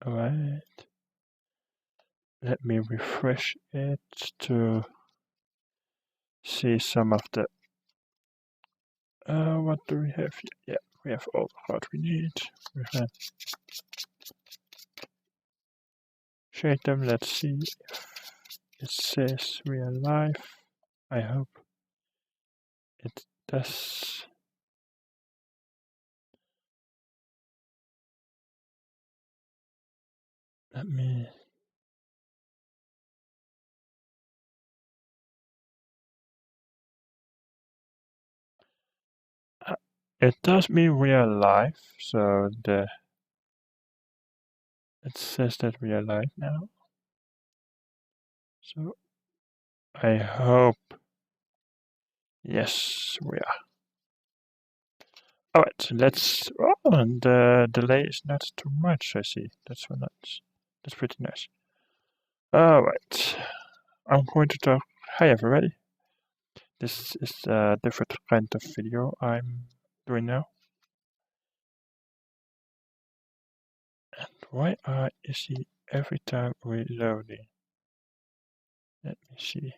Alright. Let me refresh it to see some of the... what do we have here? Yeah, we have all the route we need. We have shade them. Let's see if it says we are live. I hope it does. Let me... it does mean we are live, so it says that we are live now. So I hope, yes, we are. Alright, let's... Oh, and the delay is not too much, I see. That's so nice. That's pretty nice. Alright, I'm going to talk... Hi everybody. This is a different kind of video I'm doing now. And why is he every time reloading? Let me see.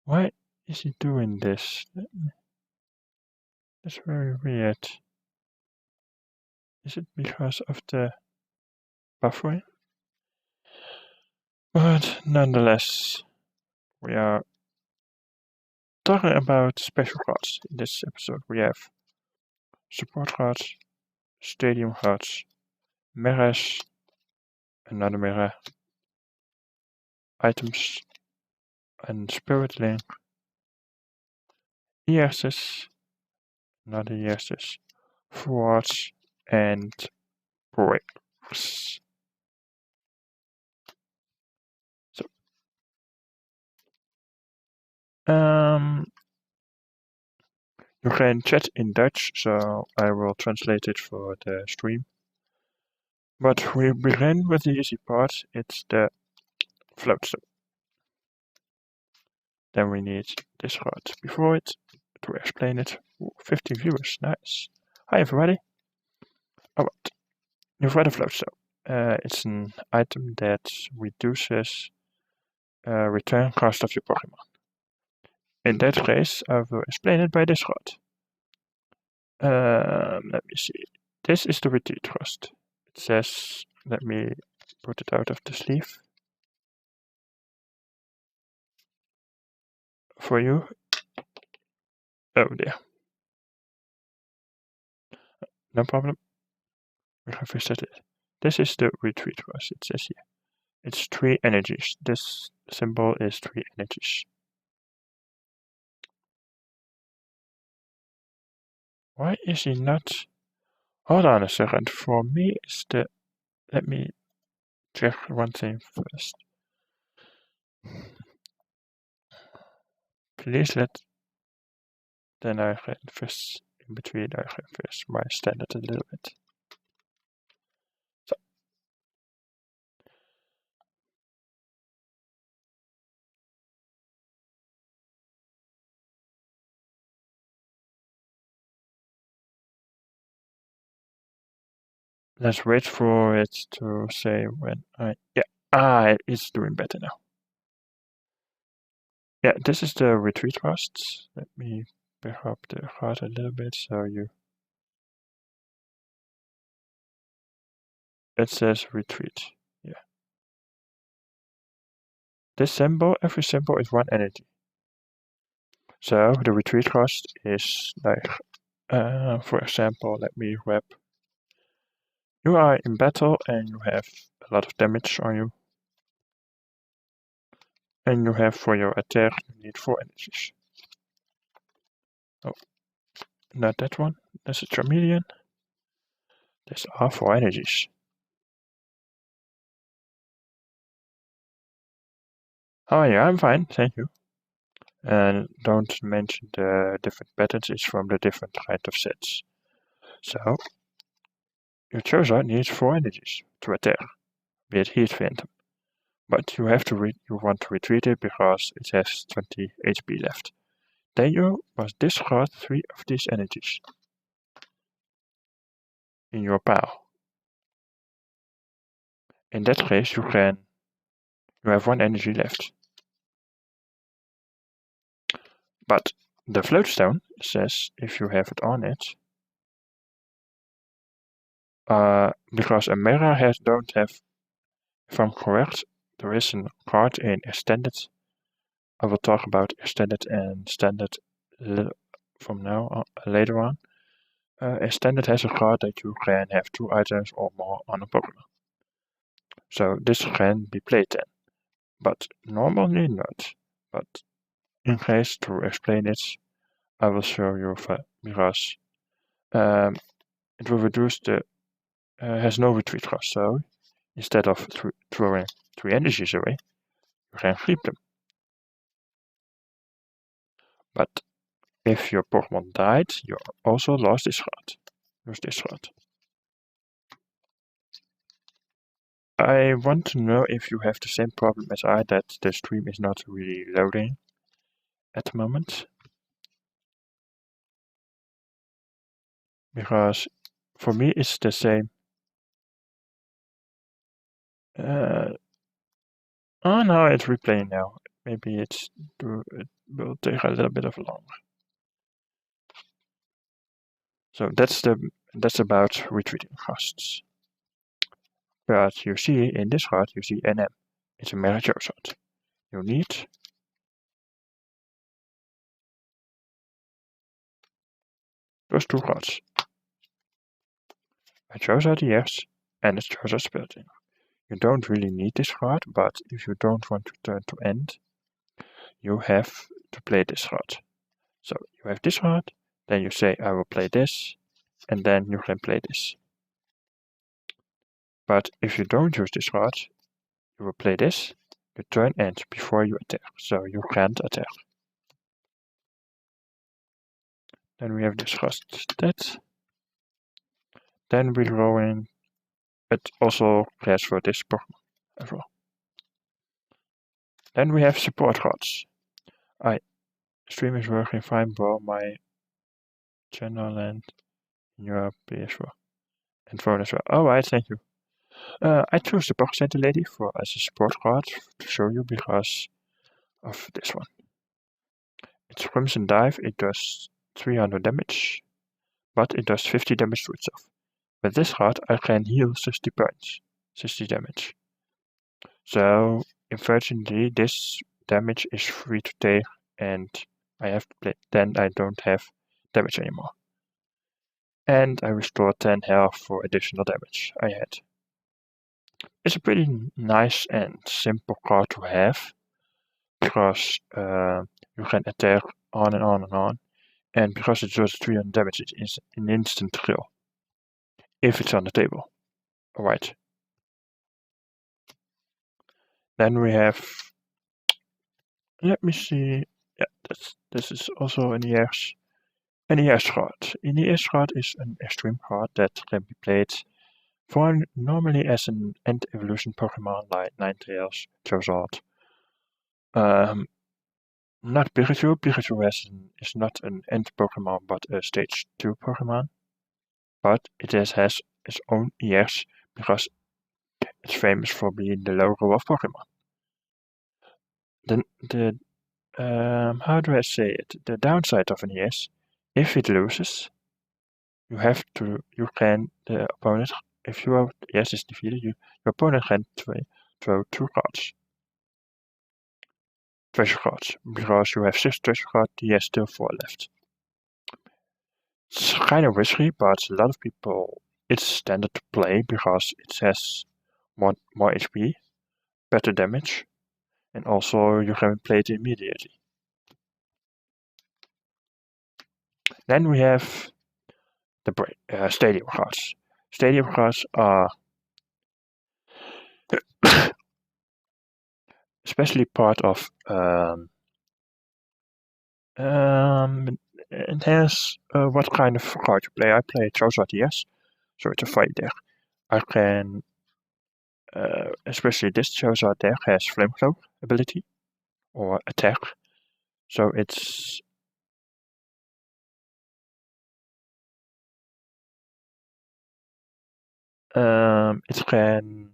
Why is he doing this? That's very weird. Is it because of the buffering? But nonetheless, we are talking about special cards. In this episode we have support cards, stadium cards, mirrors, another mirror, items, and spirit link, ESs, another ESs, forwards, and breaks. So, you can chat in Dutch, so I will translate it for the stream. But we begin with the easy part. It's the float stone. Then we need this card before it to explain it. Ooh, 50 viewers, nice. Hi everybody. Alright, you've read a float stone. It's an item that reduces return cost of your Pokemon. In that case, I will explain it by this card. Let me see. This is the retreat cost. It says, let me put it out of the sleeve for you. Oh dear. No problem. We have reset it. This is the retreat cost, it says here. It's 3 energies. This symbol is 3 energies. Why is he not... Hold on a second. For me, it's the... Let me check one thing first. Please let... Then I can first... In between, I can first my standard a little bit. So. Let's wait for it to say when I... Yeah, it's doing better now. Yeah, this is the retreat cost. Let me pick up the card a little bit so you... It says retreat. Yeah. This symbol, every symbol is 1 energy. So the retreat cost is like, for example, let me grab. You are in battle and you have a lot of damage on you. And you have for your attack, you need 4 energies. Oh, not that one. That's a Charmeleon. These are 4 energies. Oh yeah, I'm fine, thank you. And don't mention the different patterns, it's from the different kind of sets. So, your Charizard needs 4 energies to attack, be it Heat Phantom. But you want to retreat it because it has 20 HP left. Then you must discard 3 of these energies in your pile. In that case, you have 1 energy left. But the floatstone says if you have it on it, because a mirror don't have, if I'm correct, there is a card in extended. I will talk about extended and standard from now on, later on. Extended has a card that you can have 2 items or more on a Pokemon. So this can be played then, but normally not. But in case to explain it, I will show you because it will reduce the has no retreat cost. So instead of throwing 3 energies away, you can keep them. But if your Pokemon died, you also lost this card. Use this card. I want to know if you have the same problem as I, that the stream is not really loading at the moment. Because for me it's the same. Oh no, it's replaying now. Maybe it will take a little bit of longer. So that's about retreating costs. But you see in this card, you see NM. It's a Mega Charizard. You need those 2 cards. A Charizard EX and a Charizard Spiritomb. You don't really need this card, but if you don't want to turn to end, you have to play this card. So you have this card, then you say I will play this, and then you can play this. But if you don't use this card, you will play this, your turn ends before you attack, so you can't attack. Then we have discussed that. Then we go in, it also cares for this Pokemon as well. Then we have support cards. Stream is working fine, bro. My channel and your PS4 and phone as well. Alright, thank you. I chose the Pocket Center Lady as a support card to show you because of this one. It's Crimson Dive, it does 300 damage, but it does 50 damage to itself. With this card I can heal 60 points, 60 damage. So unfortunately this damage is free to take and I have to play, then I don't have damage anymore. And I restore 10 health for additional damage I had. It's a pretty nice and simple card to have, because you can attack on and on and on, and because it does 300 damage, it is an instant kill if it's on the table. Alright. Then we have, let me see, yeah, this is also an EX card. An EX card is an extreme card that can be played for normally as an end evolution Pokemon like Ninetales, Charizard. Not Pikachu. Pikachu is not an end Pokemon but a stage 2 Pokemon. But it has its own EX because it's famous for being the logo of Pokemon. Then how do I say it? The downside of an EX, if it loses, the opponent, if your EX is defeated, your opponent can throw 2 cards. Treasure cards, because you have 6 treasure cards, he has still 4 left. It's kind of risky, but a lot of people, it's standard to play because it has more HP, better damage, and also you can play it immediately. Then we have the stadium cards. Stadium cards are especially part of it has what kind of card you play. I play Charizard EX, so it's a fight deck. I can especially this Charizard there has Flamethrower ability or attack, so it's it can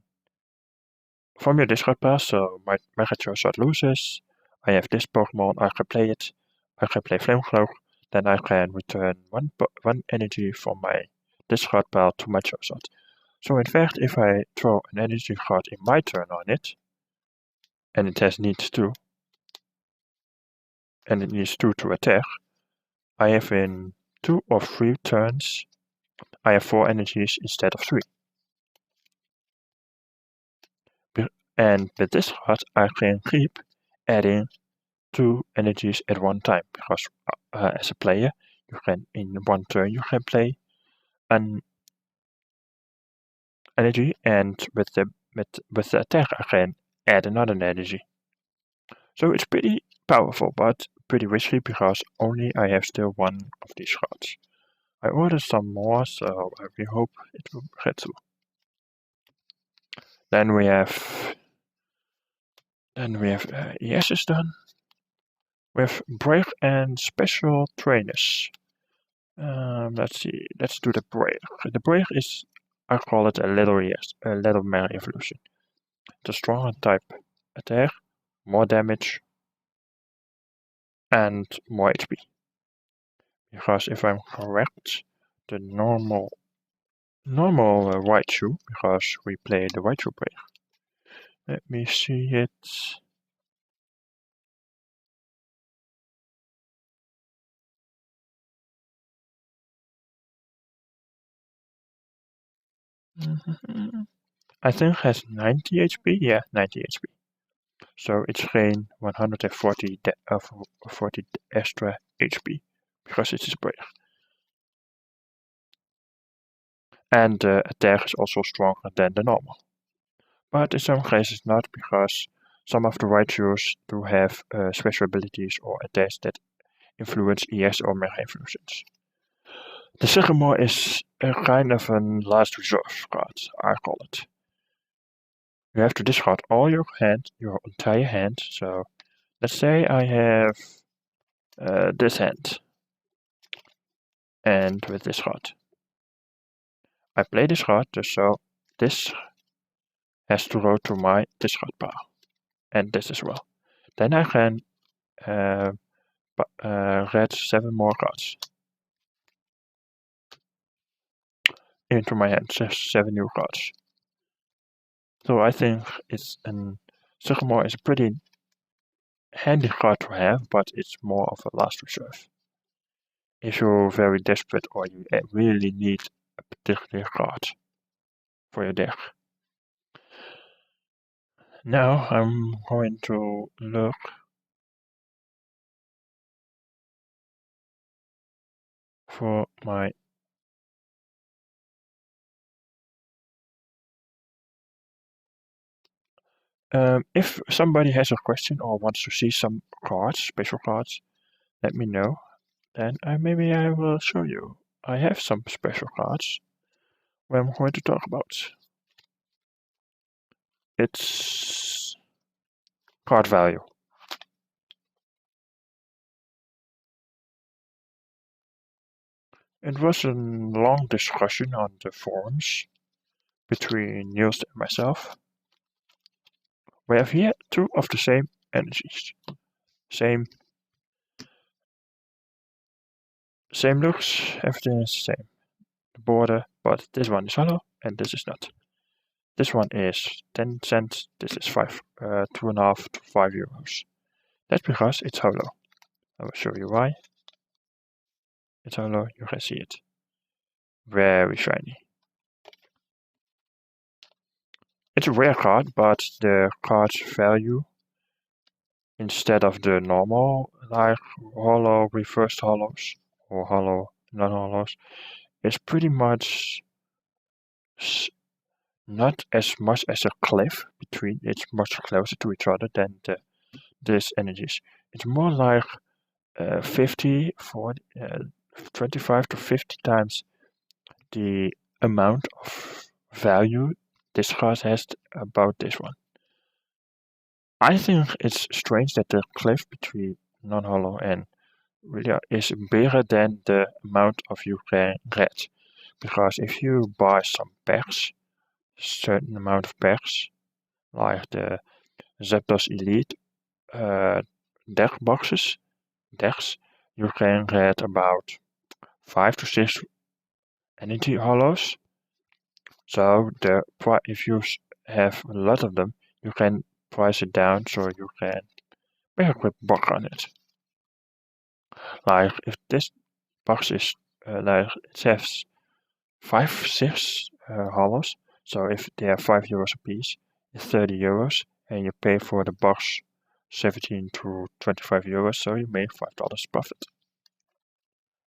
from your discard pile. So my Mega Charizard loses. I have this Pokemon. I can play it. I can play Flamethrower. Then I can return one energy from my discard pile to my Charizard. So in fact, if I throw an energy card in my turn on it, and it has needs 2, and it needs 2 to attack, I have in 2 or 3 turns, I have 4 energies instead of 3. And with this card, I can keep adding 2 energies at one time, because as a player, you can in one turn you can play an energy, and with the attack I can add another energy. So it's pretty powerful, but pretty risky because only I have still one of these cards. I ordered some more, so I really hope it will get through. Then we have ES is done. We have break and special trainers. Let's see. Let's do the break. The break is, I call it a little Mega Evolution. The stronger type attack, more damage, and more HP. Because if I'm correct, the normal Raichu, because we play the Raichu break. Let me see it. I think it has 90 HP. Yeah, 90 HP. So it's gained 140 40 extra HP because it is break. And the attack is also stronger than the normal. But in some cases not, because some of the Raichus do have special abilities or attacks that influence ES or Mega Evolutions. The Sycamore is a kind of a last resort card, I call it. You have to discard all your entire hand. So let's say I have this hand, and with this card, I play this card, so this has to go to my discard pile, and this as well. Then I can add 7 more cards into my hand, 7 new cards. So I think Sycamore is a pretty handy card to have, but it's more of a last reserve. If you're very desperate or you really need a particular card for your deck. Now I'm going to look for my if somebody has a question or wants to see some cards, special cards, let me know. Then maybe I will show you. I have some special cards where I'm going to talk about. It's card value. It was a long discussion on the forums between Niels and myself. We have here 2 of the same energies. Same looks, everything is the same. The border, but this one is hollow and this is not. This one is 10 cents, this is 2.5 to 5 euros. That's because it's hollow. I will show you why. It's hollow, you can see it. Very shiny. It's a rare card, but the card's value, instead of the normal, like hollow, reversed hollows, or hollow, non-hollows, is pretty much not as much as a cliff between. It's much closer to each other than these energies. It's more like 25 to 50 times the amount of value Discord has about this one. I think it's strange that the cliff between non-hollow and Relia is bigger than the amount of you can get. Because if you buy some packs, certain amount of packs, like the Zapdos Elite deck boxes, decks, you can get about 5 to 6 energy hollows. So if you have a lot of them, you can price it down so you can make a quick buck on it. Like if this box is like it has 5-6 hollows, so if they are €5 a piece, it's €30, and you pay for the box 17 to €25, so you make $5 profit.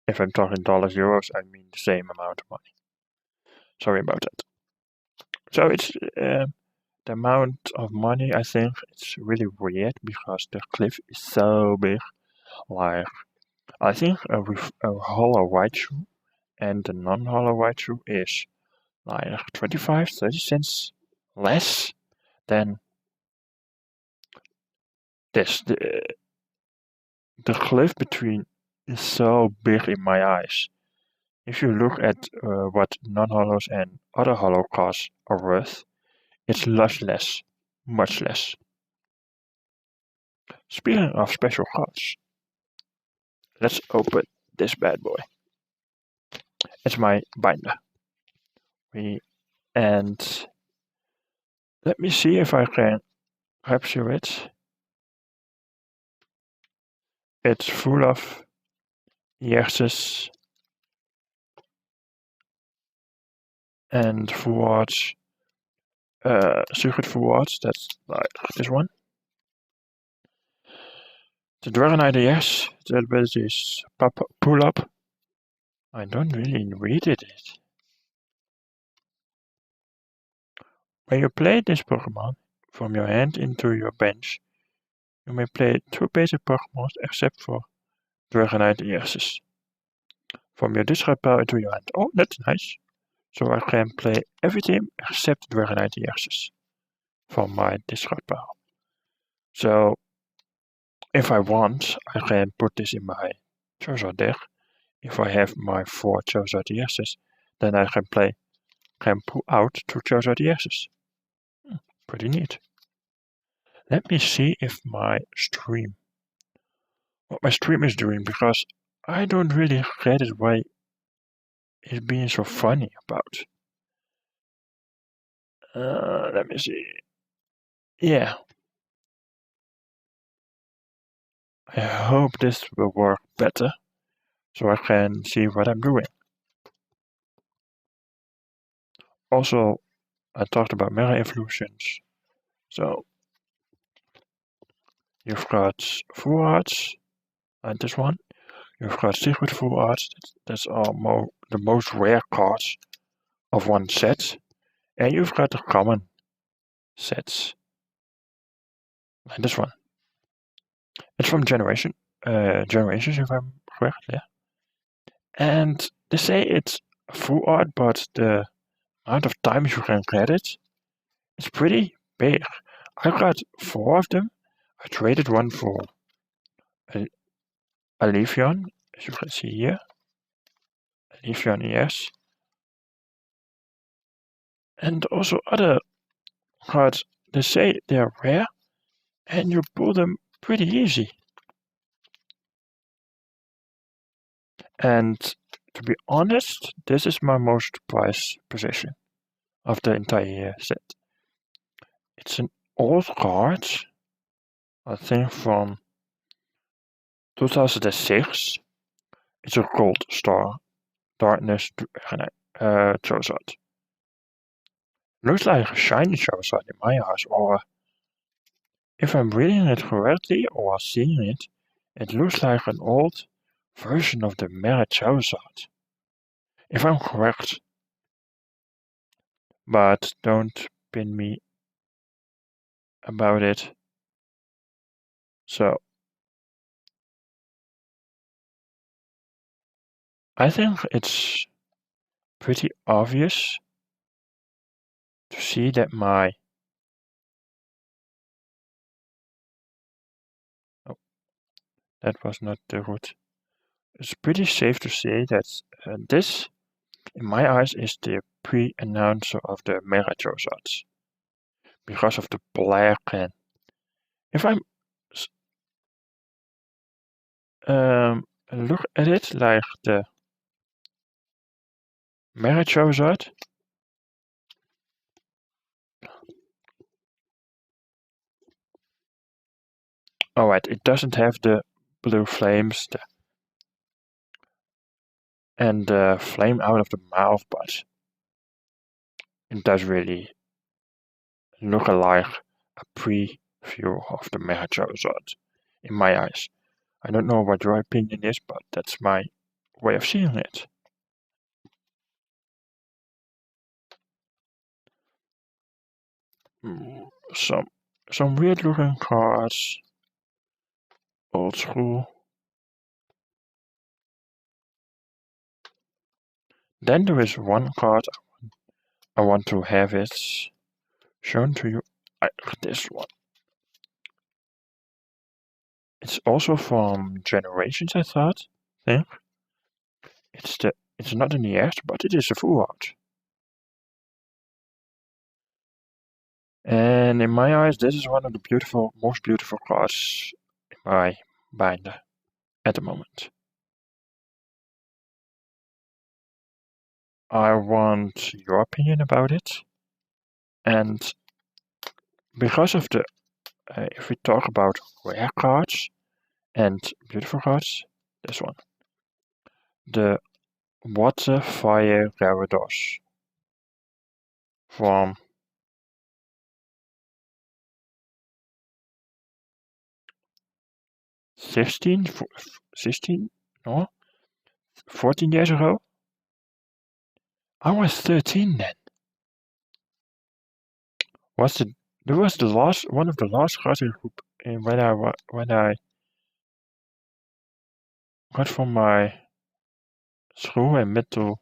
If I'm talking dollars, euros, I mean the same amount of money. Sorry about that. So it's the amount of money, I think it's really weird because the cliff is so big. Like, I think a hollow Raichu and the non-hollow Raichu is like 25-30 cents less than this. The cliff between is so big in my eyes. If you look at what non-hollows and other hollow cards are worth, it's much less. Speaking of special cards, let's open this bad boy. It's my binder. And let me see if I can capture it. It's full of Xerxes and full arts, secret full arts, that's like this one. The Dragonite EX, the ability is pull up. I don't really read it. When you play this Pokemon from your hand into your bench, you may play 2 basic Pokemon except for Dragonite EXs. From your discard pile into your hand. Oh, that's nice. So I can play everything except Dragonite EXs from my discard pile. So if I want, I can put this in my Charizard deck. If I have my 4 Charizard EXs, then I can pull out 2 Charizard EXs. Pretty neat. Let me see if what my stream is doing, because I don't really get it why it's being so funny about. Let me see. Yeah. I hope this will work better, so I can see what I'm doing. Also, I talked about Mega Evolutions. So, you've got full arts, and this one. You've got secret full arts, that's the most rare cards of one set. And you've got the common sets, like this one. It's from Generations, if I'm correct, yeah. And they say it's full art, but the amount of times you can get it is pretty big. I got 4 of them. I traded one for a Leafeon, as you can see here. A Leafeon ES. And also other cards, they say they're rare, and you pull them pretty easy. And to be honest, this is my most prized possession of the entire set. It's an old card, I think from 2006. It's a Gold Star Darkness Charizard. Looks like a shiny Charizard in my eyes, or if I'm reading it correctly or seeing it, it looks like an old version of the Mega Charizard. If I'm correct. But don't pin me about it. So, I think it's pretty obvious to see that my that was not the root. It's pretty safe to say that this, in my eyes, is the pre-announcer of the Megatrozoids because of the black and if I look at it like the Megatrozoid. Alright, it doesn't have the blue flames and the flame out of the mouth, but it does really look like a preview of the Megatrozoid in my eyes. I don't know what your opinion is, but that's my way of seeing it. Some weird looking cards. Old school. Then there is one card I want to have it shown to you. This one. It's also from Generations, I think. It's not in the EX, but it is a full art. And in my eyes, this is one of the most beautiful cards in my binder at the moment. I want your opinion about it. And because of the, if we talk about rare cards and beautiful cards, this one. The Water Fire Gyarados from no, 14 years ago? I was 13 then. There was one of the last cards when I got from my school and middle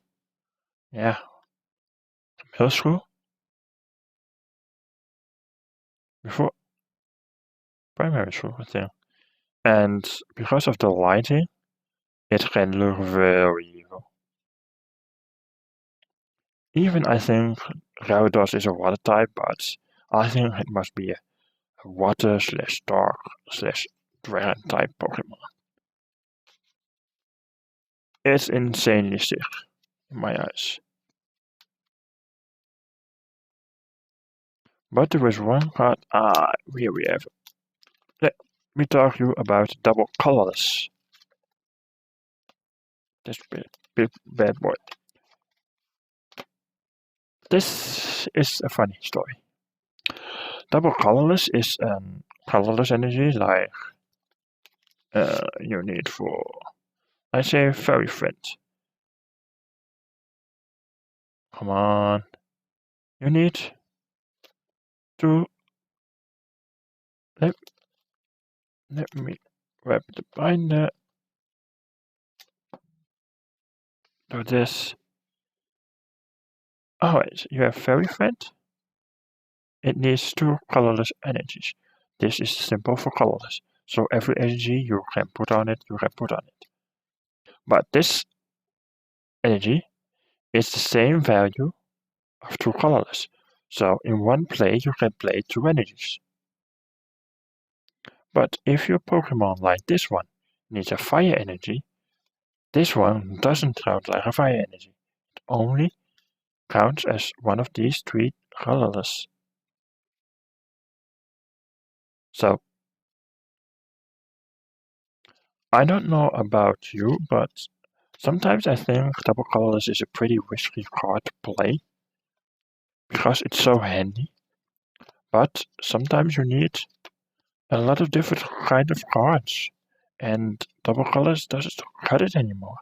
school. Before primary school, I think. And because of the lighting, it can look very evil. Even I think Gyarados is a water type, but I think it must be a water / dark / dragon type Pokemon. It's insanely sick in my eyes. But there was one card. Here we have it. Let me talk to you about Double Colorless. This big bad boy. This is a funny story. Double Colorless is a colorless energy like you need for, let's say, Fairy Friend. Come on. You need to let me grab the binder. Do this. Alright, you have Fairy Friend. It needs 2 colorless energies. This is simple for colorless. So every energy you can put on it, you can put on it. But this energy is the same value of 2 colorless. So in one play you can play 2 energies. But if your Pokemon like this one needs a fire energy, this one doesn't count like a fire energy. It only counts as one of these 3 colorless. So I don't know about you, but sometimes I think Double Colorless is a pretty risky card to play because it's so handy. But sometimes you need a lot of different kind of cards, and Double Colorless doesn't cut it anymore.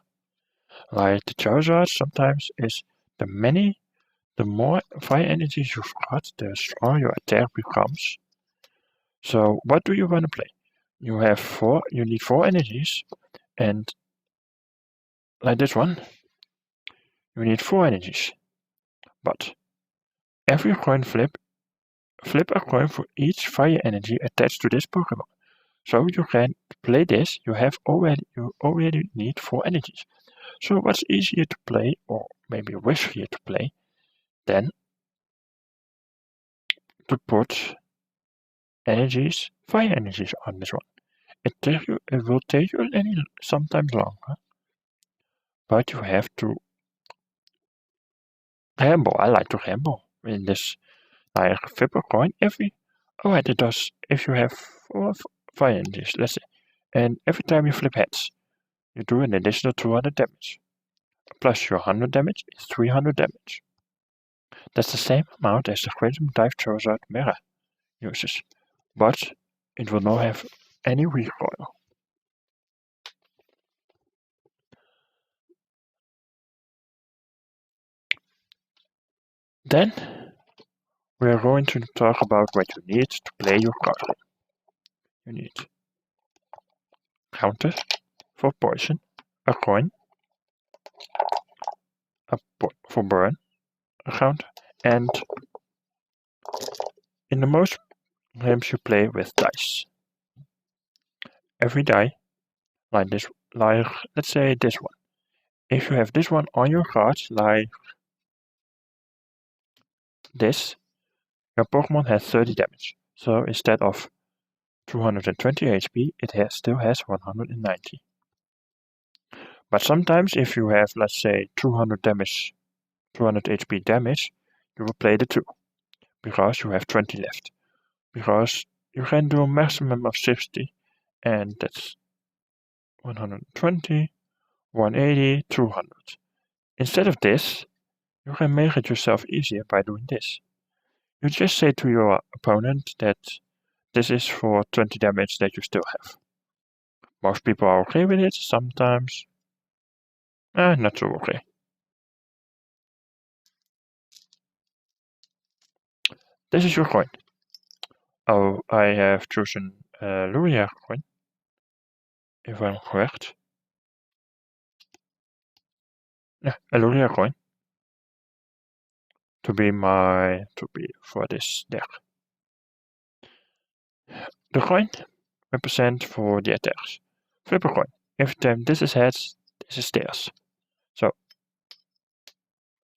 Like the Charizard sometimes is the more fire energies you've got, the stronger your attack becomes. So what do you want to play? You need 4 energies, and like this one, you need 4 energies. But every coin flip a coin for each fire energy attached to this Pokemon. So you can play this, you already need 4 energies. So what's easier to play, or maybe riskier to play, than to put fire energies on this one. It will take you sometimes longer, but you have to ramble. I like to ramble in this. I flip a coin Alright, it does. If you have 4 fire energies, let's say, and every time you flip heads, you do an additional 200 damage. Plus your 100 damage is 300 damage. That's the same amount as the Crimson Dive Charizard Mera uses, but it will not have any recoil. Then we are going to talk about what you need to play your card game. You need counter for poison, a coin, for burn, a counter, and in the most games you play with dice. Every die, like let's say this one. If you have this one on your cards, like this, your Pokemon has 30 damage. So instead of 220 HP, it still has 190. But sometimes if you have, let's say, 200 HP damage, you will play the 2, because you have 20 left. Because you can do a maximum of 60, and that's 120, 180, 200. Instead of this, you can make it yourself easier by doing this. You just say to your opponent that this is for 20 damage that you still have. Most people are okay with it, sometimes not so okay. This is your coin. Oh, I have chosen a Lugia coin, if I'm correct. Yeah, a Lugia coin. To be for this deck. The coin represents for the attacks. Flip a coin. Every time this is heads, this is tails. So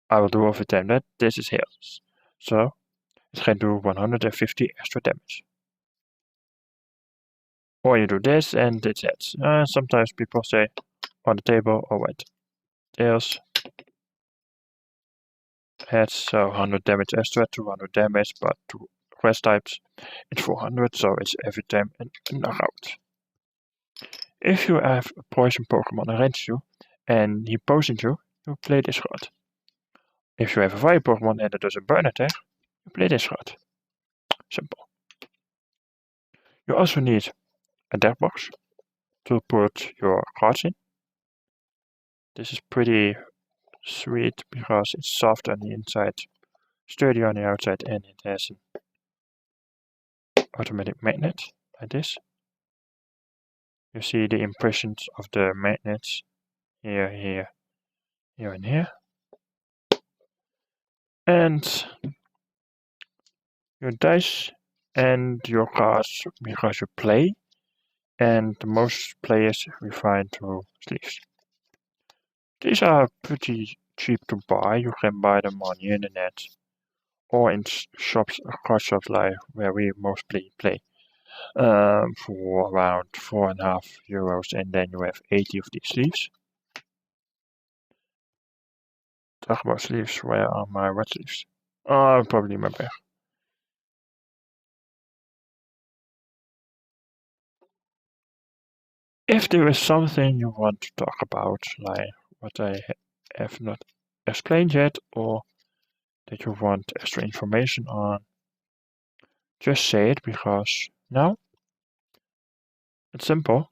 I will do every time that this is heads. So it can do 150 extra damage. Or you do this and it's heads. Sometimes people say on the table, alright, tails, heads, so 100 damage extra, 200 damage, but to quest types it's 400, so it's every time a knockout. If you have a poison Pokemon against you and he poisons you, you play this card. If you have a fire Pokemon and it does a burn attack, you play this card. Simple. You also need a deck box to put your cards in. This is pretty sweet because it's soft on the inside, sturdy on the outside, and it has an automatic magnet like this. You see the impressions of the magnets here, here, here, and here. And your dice and your cards because you play, and most players we find through sleeves. These are pretty cheap to buy. You can buy them on the internet or in shops, card shops like where we mostly play, for around €4.50, and then you have 80 of these sleeves. Talk about sleeves. Where are my red sleeves? Oh, probably in my bag. If there is something you want to talk about, like what I have not explained yet, or that you want extra information on, just say it, because now it's simple.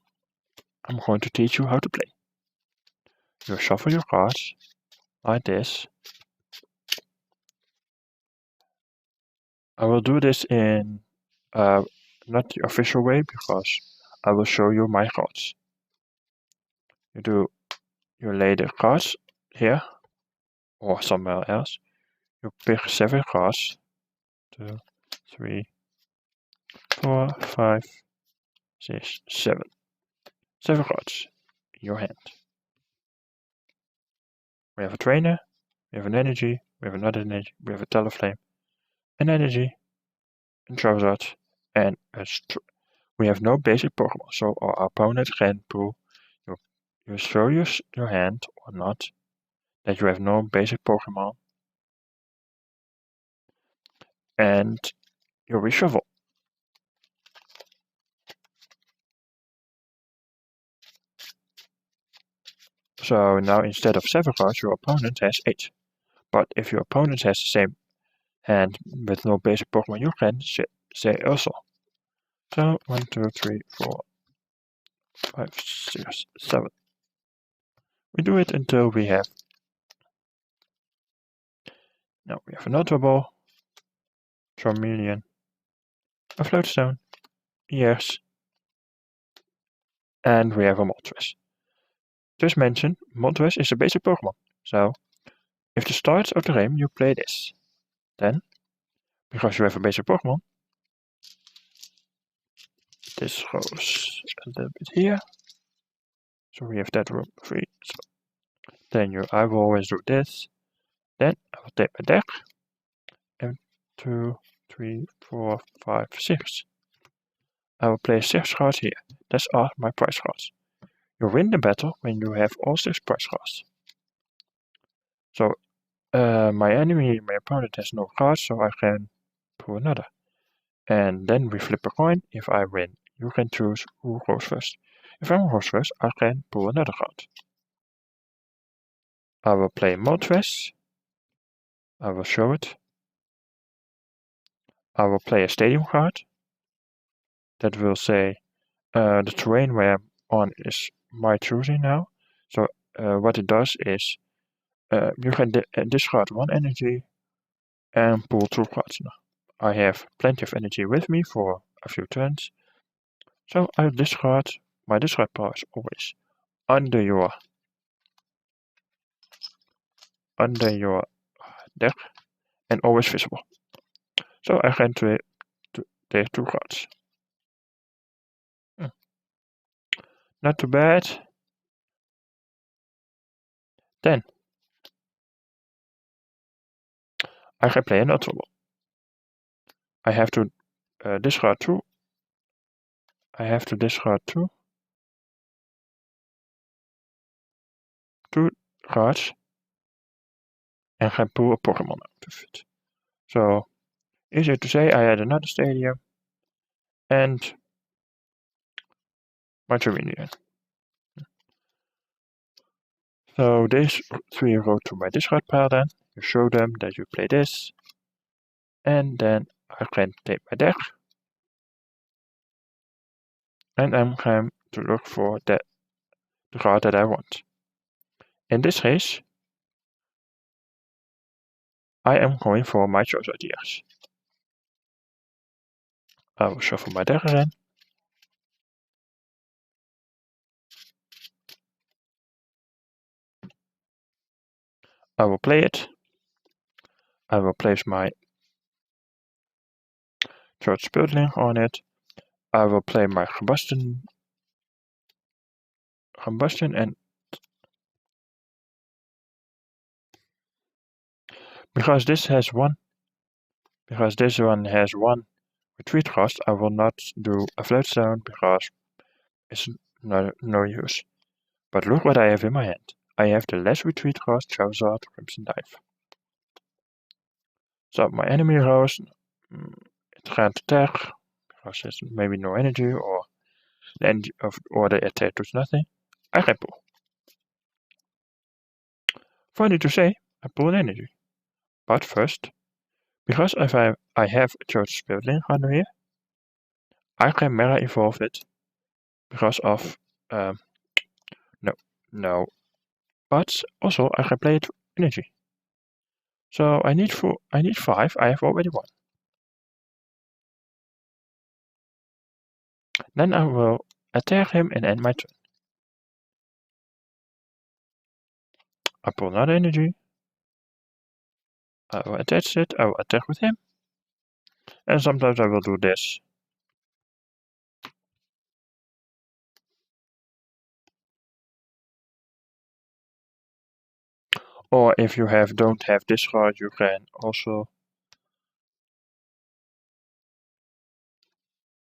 I'm going to teach you how to play. You shuffle your cards like this. I will do this in not the official way, because I will show you my cards. You lay the cards here or somewhere else. you pick 7 cards. 2, 3, 4, 5, 6, 7. 7 cards in your hand. We have a trainer, we have an energy, we have another energy, we have a Talonflame, an energy, a Charizard, and we have no basic Pokemon, so our opponent can pull. You show your hand or not that you have no basic Pokemon, and you reshuffle. So now instead of 7 cards, your opponent has 8. But if your opponent has the same hand with no basic Pokemon, you can say also. So 1, 2, 3, 4, 5, 6, 7. We do it until we have. Now we have a Ultra Ball, Charmeleon, a Floatstone, EX, and we have a Moltres. Just mentioned, Moltres is a basic Pokemon. So if the start of the game you play this, then because you have a basic Pokemon, this goes a little bit here. So we have that room free. So then I will always do this. Then I will take my deck. And 2, 3, 4, 5, 6. I will play 6 cards here. That's all my prize cards. You win the battle when you have all 6 prize cards. So my opponent has no cards, so I can pull another. And then we flip a coin. If I win, you can choose who goes first. If I goes first, I can pull another card. I will play Moltres. I will show it. I will play a stadium card. That will say the terrain where I'm on is my choosing now. So what it does is you can discard 1 energy and pull 2 cards now. I have plenty of energy with me for a few turns. So I discard. My discard power is always under your deck and always visible. So I can take 2 cards. Not too bad. Then I can play an Ultra Ball. I have to discard 2. I have to discard 2 cards and can pull a Pokemon out of it. So easier to say, I had another stadium and my Charmeleon. So these 3 go to my discard pile then. You show them that you play this. And then I can take my deck. And I'm going to look for the card that I want. In this case, I am going for my choice ideas. I will shuffle my deck again. I will play it. I will place my Charged Spiritlink on it. I will play my Combustion and because this one has 1 retreat cost, I will not do a Floatstone because it's no use. But look what I have in my hand. I have the less retreat cost Charizard Crimson Dive. So my enemy goes, it can't attack because there's maybe no energy or the attack does nothing. I can pull. Funny to say, I pull an energy. But first, because if I have a Charged Spiritlink under here, I can Mega Evolve it because of no. But also I can play it energy. So I need 5. I have already 1. Then I will attack him and end my turn. I pull another energy. I will attach it, I will attack with him. And sometimes I will do this. Or if you don't have discard, you can also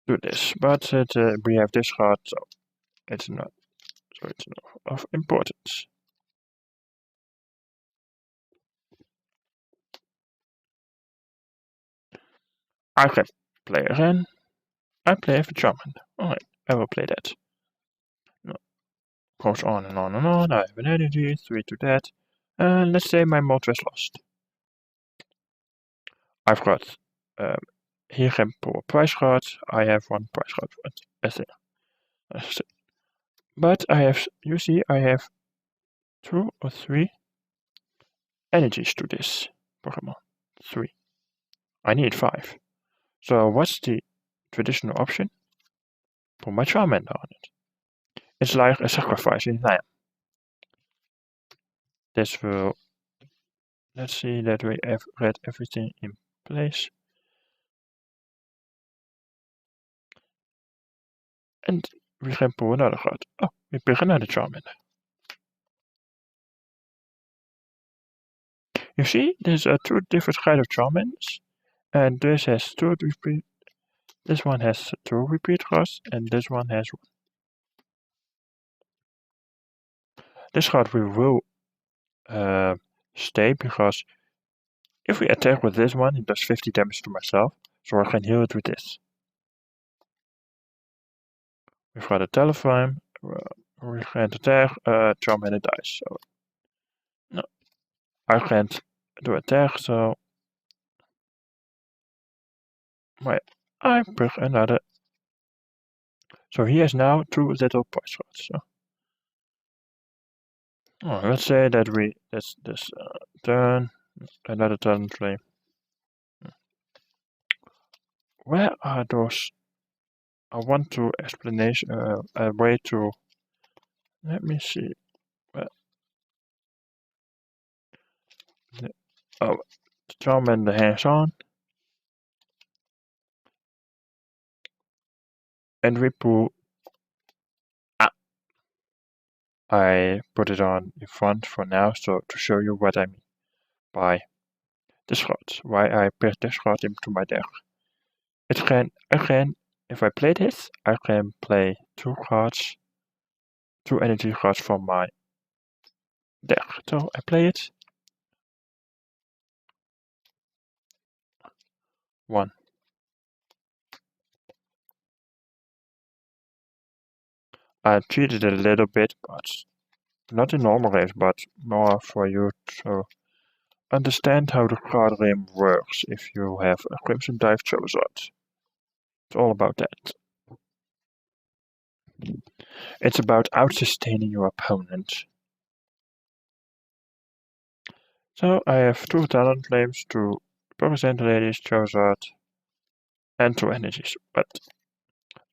do this. But we have discard, so it's not of importance. I can play again. I play with Charmander. Alright, I will play that. No. Goes on and on and on. I have an energy, 3 to that. Let's say my Moltres lost. I've got here geen price cards. I have 1 price card. But I have, you see, I have 2 or 3 energies to this Pokemon. 3. I need 5. So what's the traditional option? Put my Charmander on it. It's like a sacrifice in land. This will, let's see that we have read everything in place. And we can pull another card. Oh, we pick another Charmander. You see, there's 2 different kinds of Charmanders. And this has 2 repeat. This one has 2 repeat cards, and this one has 1. This card we will stay, because if we attack with this one, it does 50 damage to myself, so I can heal it with this. We've got a Telephone, we can't attack, Charmander dies, so no, I can't do attack, so I pick another. So he has now 2 little price cards. So. Oh, let's say that this turn, another turn flame. Where are those? I want to explanation a way to. Let me see. Oh, Charmander hands on, and we pull. I put it on in front for now, so to show you what I mean by discard. Why I put discard into my deck. It can again, if I play this, I can play 2 cards, 2 energy cards from my deck. So I play it. 1. I cheated a little bit, but not in normal games, but more for you to understand how the card game works if you have a Crimson Dive Charizard. It's all about that. It's about out-sustaining your opponent. So I have 2 talent flames, 2 Poison Ladies, Charizard, and 2 energies, but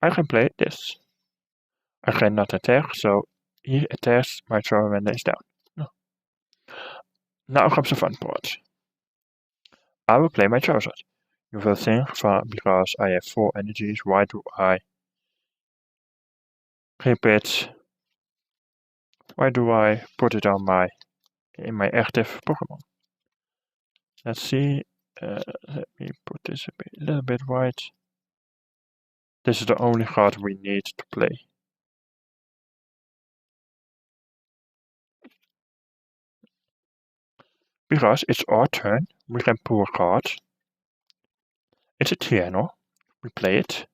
I can play this. I cannot attack, so he attacks, my Charmander is down. No. Now comes the fun part. I will play my Charizard. You will think, because I have 4 energies, why do I keep it? Why do I put it on in my active Pokemon? Let's see. Let me put this a little bit wide. This is the only card we need to play. Because it's our turn, we can pull a card. It's a Tierno. We play it.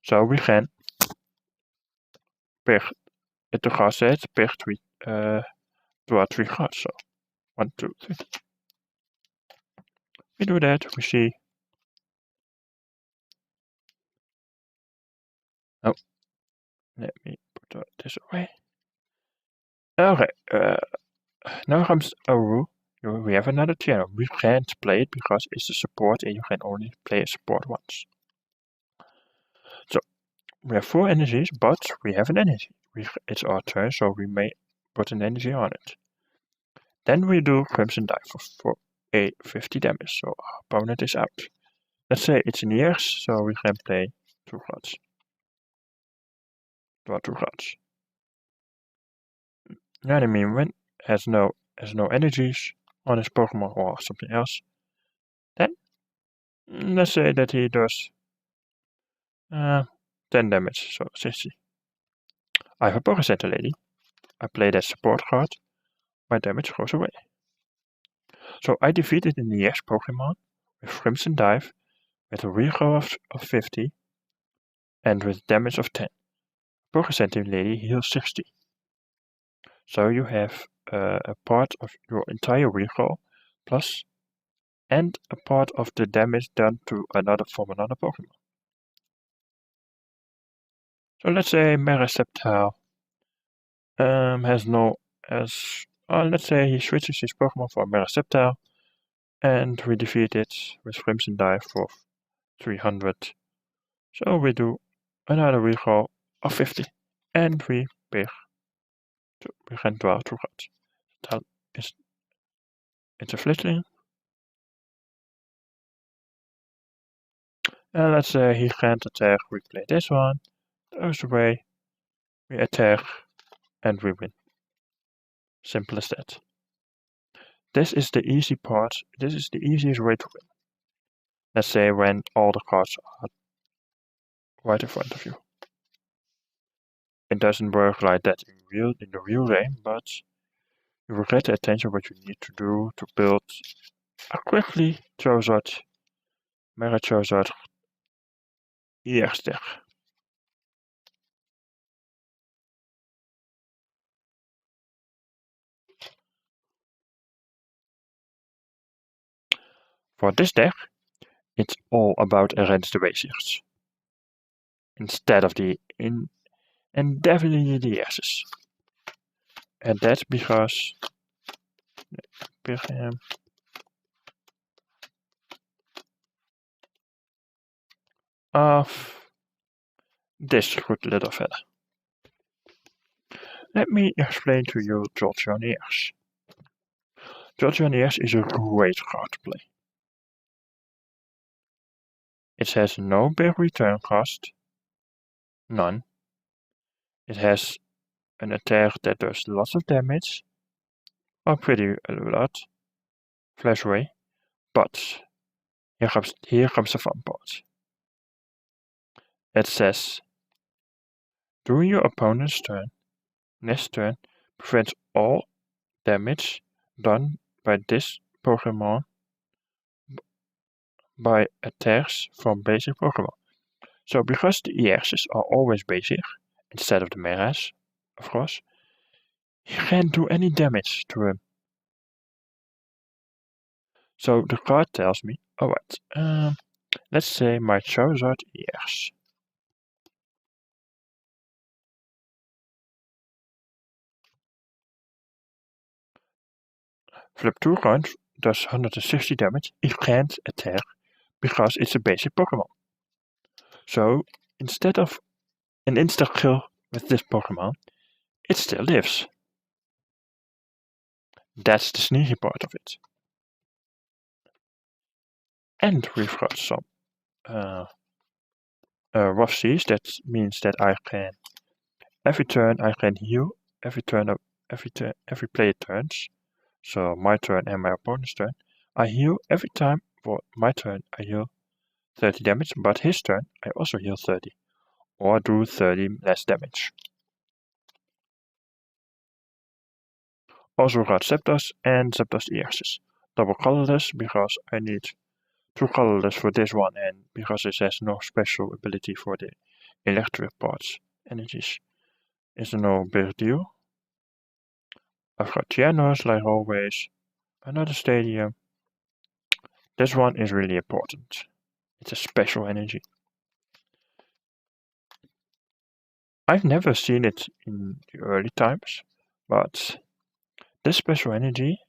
So we can pick it the card set, pick 3 draw 3 cards. So 1, 2, 3. We do that, we see. Oh, let me put this away. Okay, now comes a rule. We have another channel. We can't play it because it's a support and you can only play a support once. So, we have 4 energies, but we have an energy. It's our turn, so we may put an energy on it. Then we do Crimson Dive for a 50 damage, so our opponent is out. Let's say it's in years, so we can play 2 cards. Draw 2 cards. The enemy win has no energies on his Pokemon or something else. Then let's say that he does 10 damage, so 60. I have a Poké Center Lady. I play that support card. My damage goes away. So I defeated in the years Pokemon with Crimson Dive, with a regrow of 50, and with damage of 10. Poké Center Lady heals 60. So you have a part of your entire regrow plus and a part of the damage done to another Pokemon. So let's say Meraceptal let's say he switches his Pokemon for Meraceptal, and we defeat it with Crimson Dive for 300. So we do another regrow of 50, and we gaan 12 toegaat. It's a Fletchling. And let's say he can't attack, we play this one, goes away, we attack, and we win. Simple as that. This is the easy part, this is the easiest way to win. Let's say when all the cards are right in front of you. It doesn't work like that in the real game, but you will get the attention what you need to do to build a quickly Charizard, Mega Charizard EX deck. For this deck, it's all about against the basics instead of and definitely the S's. And that's because of this good little fella. Let me explain to you Jolteon EX. Jolteon EX is a great card to play. It has no big return cost, none. It has an attack that does lots of damage, or pretty a lot, Flash Ray, but here comes the fun part. It says, during your opponent's turn, next turn, prevents all damage done by this Pokemon by attacks from basic Pokemon. So because the EXs are always basic, instead of the Megas, of course, you can't do any damage to him. So the card tells me, alright, let's say my Charizard EX. Flip 2 coins does 160 damage, it can't attack because it's a basic Pokemon. So instead of an insta kill with this Pokemon, it still lives. That's the sneaky part of it. And we've got some rough seas. That means that I can every turn I can heal every player turns. So my turn and my opponent's turn. I heal every time. For my turn I heal 30 damage, but his turn I also heal 30. Or do 30 less damage. Also got Zapdos and Zapdos EXs. Double colorless because I need 2 colorless for this one, and because it has no special ability for the electric parts energies. Is no big deal. I've got Genos like always. Another stadium. This one is really important. It's a special energy. I've never seen it in the early times, but this special energy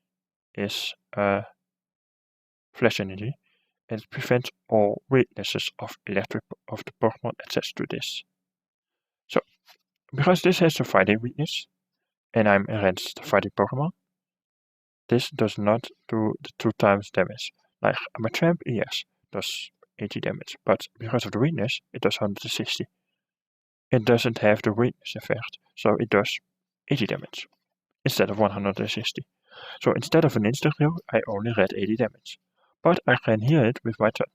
is flash energy. It prevents all weaknesses of the Pokemon attached to this. So, because this has a fighting weakness, and I'm against fighting Pokemon, this does not do the 2 times damage. Like Machamp EX does 80 damage, but because of the weakness, it does 160. It doesn't have the weakness effect, so it does 80 damage instead of 160. So instead of an insta-kill, I only read 80 damage, but I can heal it with my turn.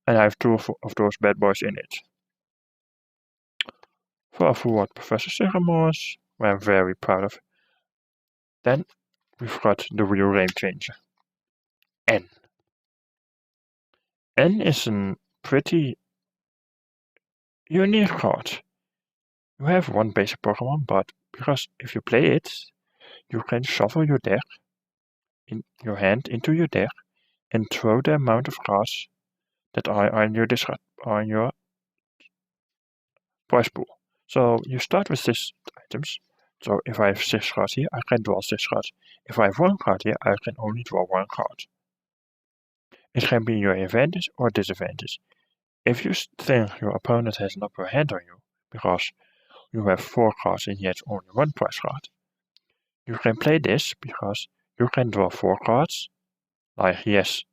And I have 2 of those bad boys in it. For what Professor Ceramos, I'm very proud of. Then we've got the real game changer. N. N is a pretty unique card. You have one basic Pokemon, but because if you play it, you can shuffle your deck in your hand into your deck and throw the amount of cards that are on your discard on your prize pool. So you start with 6 items. So if I have 6 cards here, I can draw 6 cards. If I have 1 card here, I can only draw 1 card. It can be your advantage or disadvantage. If you think your opponent has an upper hand on you, because you have 4 cards and he has only 1 prize card, you can play this because you can draw 4 cards, like he has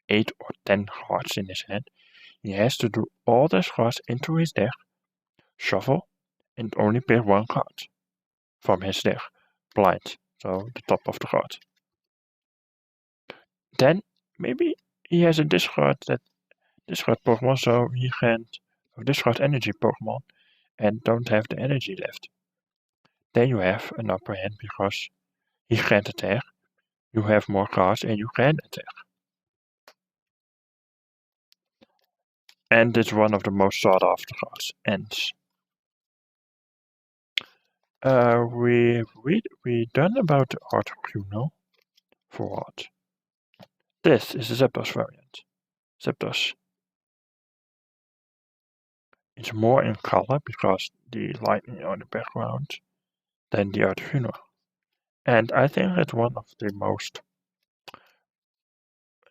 8 or 10 cards in his hand. He has to do all those cards into his deck, shuffle, and only pick 1 card from his deck, blind, so the top of the card. Then maybe he has a discard Pokemon, so he can discard energy Pokemon and don't have the energy left. Then you have an upper hand because he can't attack, you have more cards and you can attack. And it's one of the most sought after cards, Ents. We done about the Articuno. For what? This is the Zapdos variant. Zapdos. It's more in color because the lightning on the background than the Articuno. And I think it's one of the most,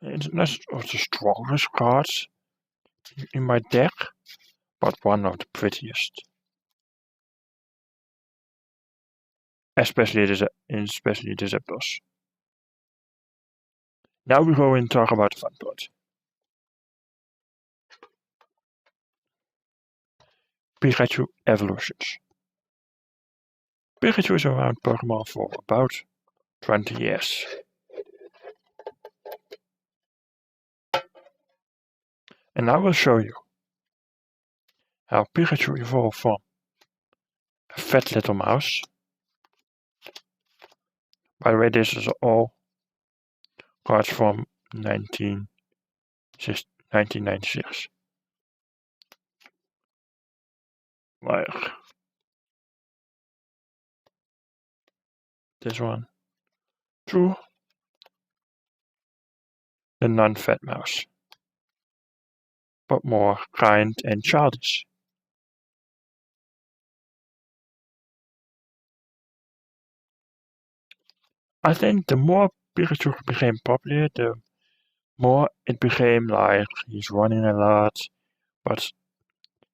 it's not of the strongest cards in my deck, but one of the prettiest. Especially the Zapdos. Now we go and talk about the fun part. Pikachu evolutions. Pikachu is around Pokemon for about 20 years. And I will show you how Pikachu evolved from a fat little mouse. By the way, this is all cards from 1996. Like this one. To the non-fat mouse, but more kind and childish. I think the more Pikachu became popular, the more it became like he's running a lot, but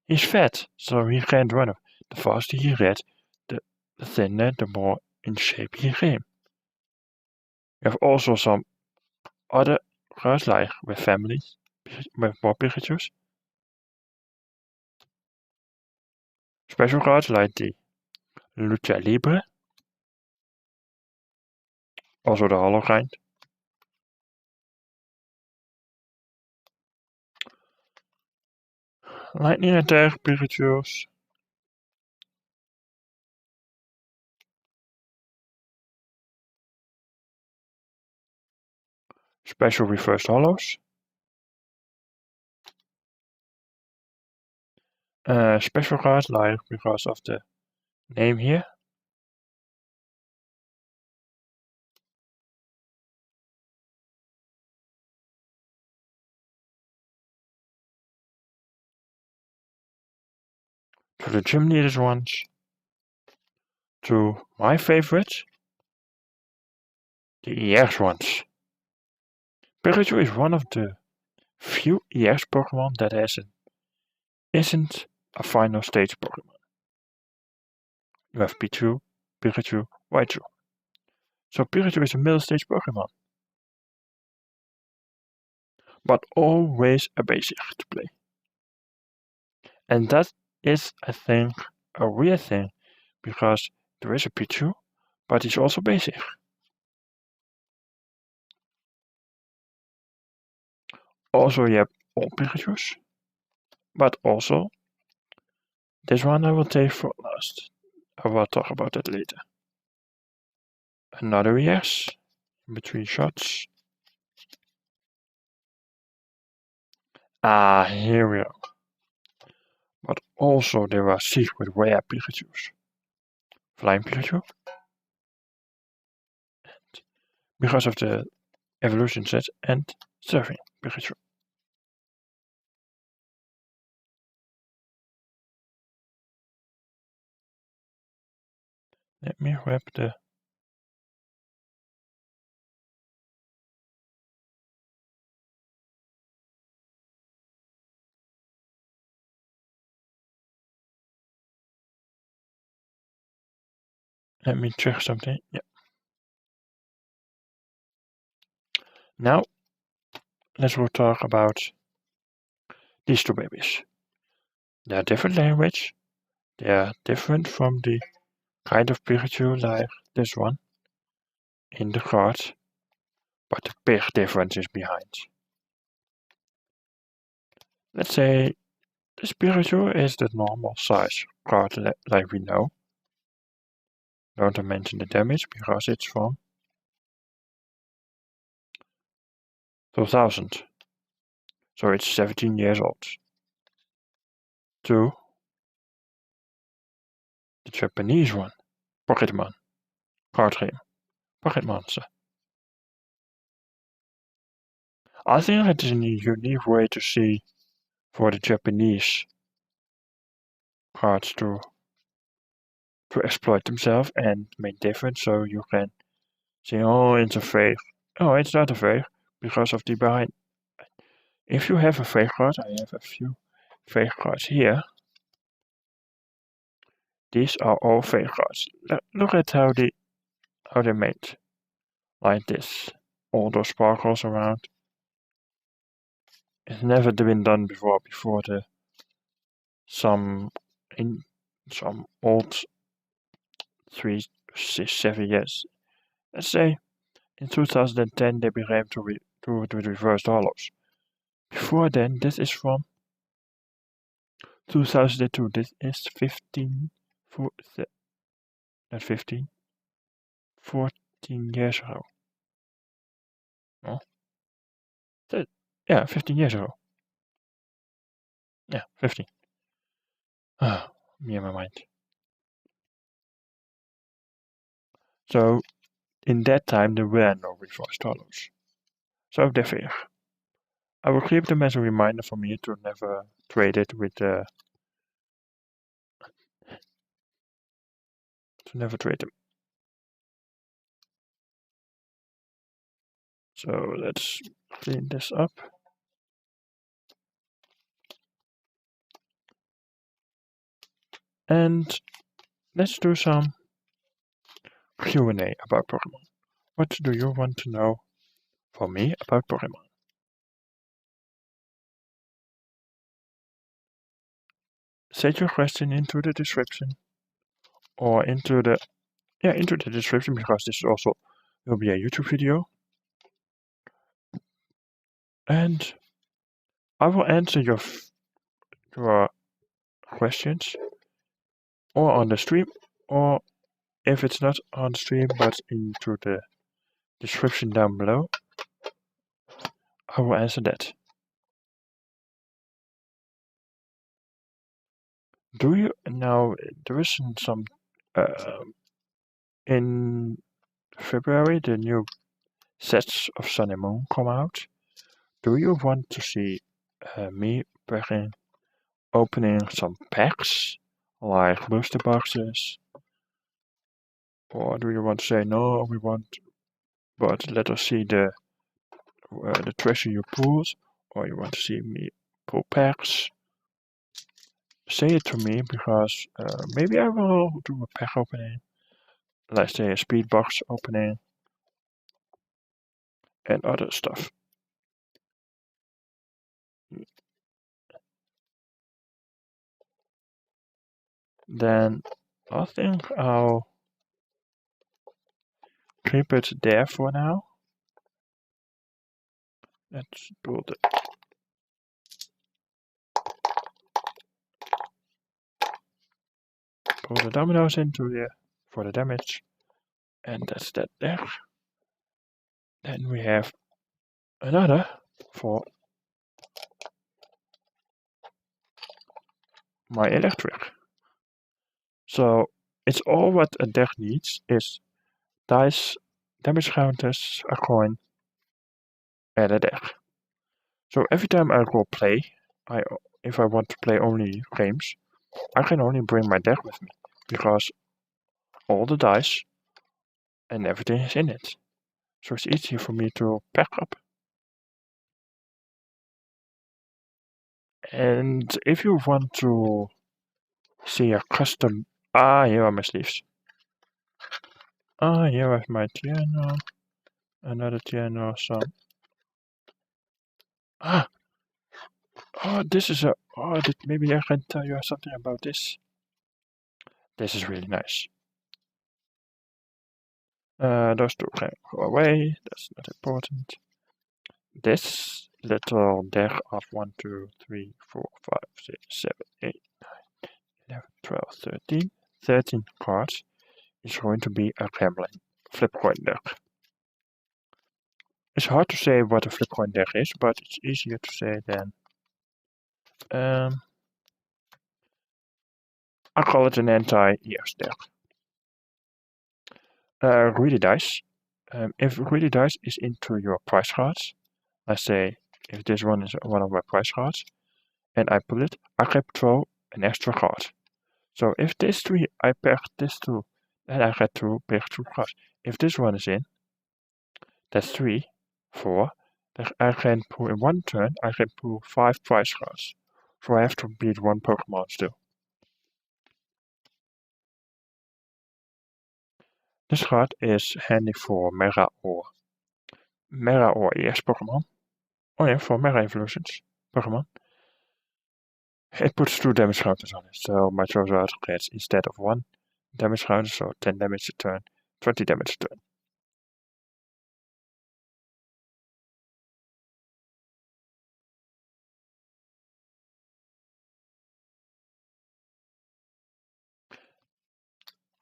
he's fat, so he can't run. The faster he ran, the thinner, the more in shape he came. You have also some other cards like with families, with more Pikachus. Special cards like the Lucha Libre, also the hollow kind. Lightning attack Pikachus. Special reversed hollows. Special cards like because of the name here. To the gym leaders ones. To my favorite, the EX ones. Pikachu is one of the few EX Pokemon that has an isn't a final stage Pokemon. You have Pichu, Pikachu, Raichu. So Pikachu is a middle stage Pokemon, but always a basic to play. And that is, I think, a weird thing, because there is a Pichu, but it's also basic. Also, you have all Pikachus, but also this one I will take for last. I will talk about that later. Another yes, in between shots. Ah, here we are. But also there are secret rare Pikachus. Flying Pikachu. And because of the evolution set, and Surfing Pikachu. Let me grab the... Let me check something. Yeah. Now, let's go talk about these two babies. They are different language. They are different from the kind of Pikachu like this one in the card, but the big difference is behind. Let's say this Pikachu is the normal size card like we know. Don't mention the damage because it's from 2000. So it's 17 years old. To the Japanese one, Pocketmon, card game, Pocket Monster. I think it is a unique way to see for the Japanese cards to exploit themselves and make difference, so you can say, oh, it's a fake. Oh, it's not a fake because of the behind. If you have a fake card, I have a few fake cards here. These are all fake cards. Look at how they made. Like this. All those sparkles around. It's never been done before some old 3, 6, 7 years. Let's say in 2010 they began to reverse dollars. Before then, this is from 2002. This is 14 years ago. No? Yeah, 15 years ago. Yeah, 15. Ah, me and my mind. So, in that time, there were no reverse dollars. So, they're fair. I will keep them as a reminder for me to never trade it with to never trade them. So let's clean this up. And let's do some Q&A about Pokemon. What do you want to know from me about Pokemon? Set your question into the description or into the description, because this also will be a YouTube video. And I will answer your questions or on the stream, or if it's not on the stream but into the description down below, I will answer that. Do you now? There is some in February the new sets of Sun and Moon come out. Do you want to see me opening some packs like booster boxes, or do you want to say no? We want, but let us see the treasure you pulled, or you want to see me pull packs? say it to me, because maybe I will do a pack opening, let's say a speed box opening, and other stuff. Then I think I'll keep it there for now. Let's build it. Put the dominoes into here for the damage, and that's that there. Then we have another for my electric. So it's all what a deck needs is dice, damage counters, a coin, and a deck. So every time I go play, if I want to play only games, I can only bring my deck with me, because all the dice and everything is in it. So it's easier for me to pack up. And if you want to see a custom... here are my sleeves. Here I have my Tiano, another Tiano, some... this is a... maybe I can tell you something about this. This is really nice. Those two can go away, that's not important. This little deck of 1, 2, 3, 4, 5, 6, 7, 8, 9, 11, 12, 13, 13 cards is going to be a gambling flip coin deck. It's hard to say what a flip coin deck is, but it's easier to say than... I call it an anti-EX deck. Greedy Dice. If Greedy Dice is into your prize cards, let's say if this one is one of my prize cards, and I pull it, I can throw an extra card. So if this 3, I pair this 2, then I get to pair 2 cards. If this one is in, that's 3, 4, then I can pull in one turn, I can pull 5 prize cards. So I have to beat 1 Pokemon still. This card is handy for Mega or EX Pokemon. Oh yeah, for Mega Evolutions Pokemon. It puts 2 damage counters on it, so my Charizard gets, instead of 1 damage counter, so 10 damage a turn, 20 damage a turn.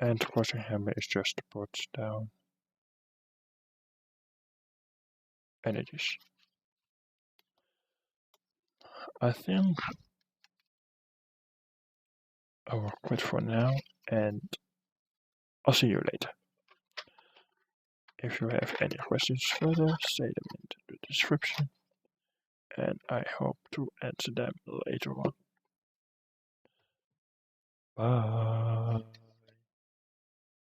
And Crushing Hammer is just to put down energies. I think I will quit for now, and I'll see you later. If you have any questions further, say them in the description, and I hope to answer them later on. Bye.